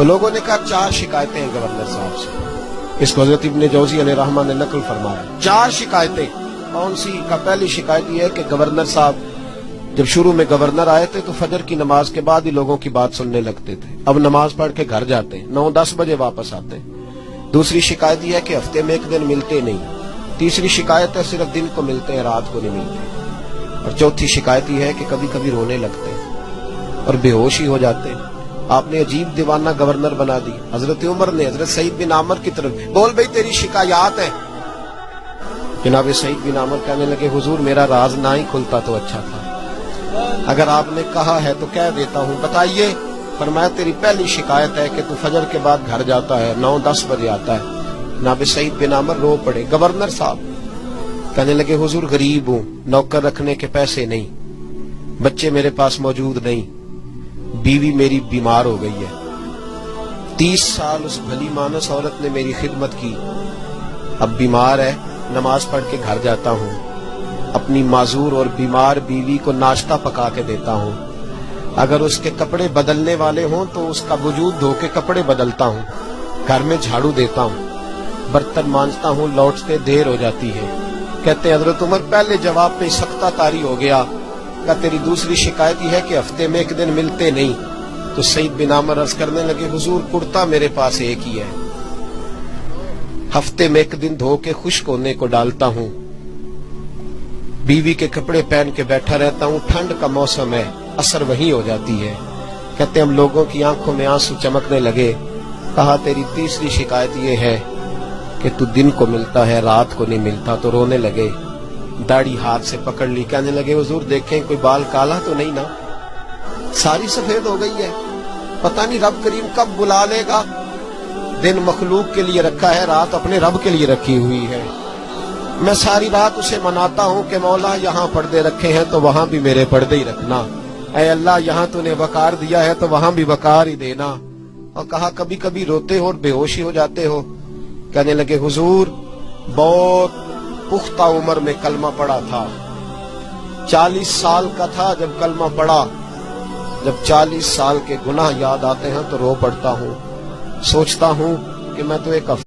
تو لوگوں نے کہا 4 شکایتیں ہیں گورنر صاحب سے. اس کو حضرت ابن جوزی علیہ رحمہ نے نقل فرمایا. 4 شکایتیں. کون سی؟ کا پہلی شکایت یہ ہے کہ گورنر صاحب جب شروع میں گورنر آئے تھے تو فجر کی نماز کے بعد ہی لوگوں کی بات سننے لگتے تھے. اب نماز پڑھ کے گھر جاتے ہیں, 9-10 بجے واپس آتے ہیں. دوسری شکایت یہ ہے کہ ہفتے میں 1 دن ملتے نہیں. تیسری شکایت ہے صرف دن کو ملتے ہیں, رات کو نہیں ملتے. اور چوتھی شکایت یہ ہے کہ کبھی کبھی رونے لگتے ہیں اور بے ہوش ہی ہو جاتے ہیں. آپ نے عجیب دیوانہ گورنر بنا دی. حضرت عمر نے حضرت سعید بن عامر کی طرف, بول بھئی تیری شکایات ہیں. جناب سعید بن عامر کہنے لگے حضور میرا راز نہ ہی کھلتا تو اچھا تھا, اگر آپ نے کہا ہے تو کہہ دیتا ہوں, بتائیے. فرمایا تیری پہلی شکایت ہے کہ تو فجر کے بعد گھر جاتا ہے, 9-10 بجے آتا ہے. جناب سعید بن عامر رو پڑے. گورنر صاحب کہنے لگے حضور غریب ہوں, نوکر رکھنے کے پیسے نہیں, بچے میرے پاس موجود نہیں, بیوی میری بیمار ہو گئی ہے, 30 سال اس بھلی مانس عورت نے میری خدمت کی, اب بیمار ہے, نماز پڑھ کے گھر جاتا ہوں, اپنی معذور اور بیمار بیوی کو ناشتہ پکا کے دیتا ہوں, اگر اس کے کپڑے بدلنے والے ہوں تو اس کا وجود دھو کے کپڑے بدلتا ہوں, گھر میں جھاڑو دیتا ہوں, برتن مانجتا ہوں, لوٹتے دیر ہو جاتی ہے. کہتے ہیں حضرت عمر پہلے جواب پہ سختہ طاری ہو گیا, کہ تیری دوسری شکایت یہ ہے کہ ہفتے میں 1 دن ملتے نہیں. تو سعید بن عامر عرض کرنے لگے حضور کرتا میرے پاس ایک ہی ہے, ہفتے میں 1 دن دھو کے خشک ہونے کو ڈالتا ہوں, بیوی کے کپڑے پہن کے بیٹھا رہتا ہوں, ٹھنڈ کا موسم ہے, اثر وہیں ہو جاتی ہے. کہتے ہم لوگوں کی آنکھوں میں آنسو چمکنے لگے. کہا تیری تیسری شکایت یہ ہے کہ تو دن کو ملتا ہے, رات کو نہیں ملتا. تو رونے لگے, داڑھی ہاتھ سے پکڑ لی, کہنے لگے حضور دیکھیں کوئی بال کالا تو نہیں نا, ساری سفید ہو گئی ہے, پتہ نہیں رب کریم کب بلا لے گا. دن مخلوق کے لیے رکھا ہے, رات اپنے رب کے لیے رکھی ہوئی ہے. میں ساری رات اسے مناتا ہوں کہ مولا یہاں پردے رکھے ہیں تو وہاں بھی میرے پردے ہی رکھنا, اے اللہ یہاں تو نے وقار دیا ہے تو وہاں بھی وقار ہی دینا. اور کہا کبھی کبھی روتے ہو اور بے ہوشی ہو جاتے ہو. کہنے لگے حضور بہت پختہ عمر میں کلمہ پڑھا تھا, 40 سال کا تھا جب کلمہ پڑھا. جب 40 سال کے گناہ یاد آتے ہیں تو رو پڑتا ہوں, سوچتا ہوں کہ میں تو ایک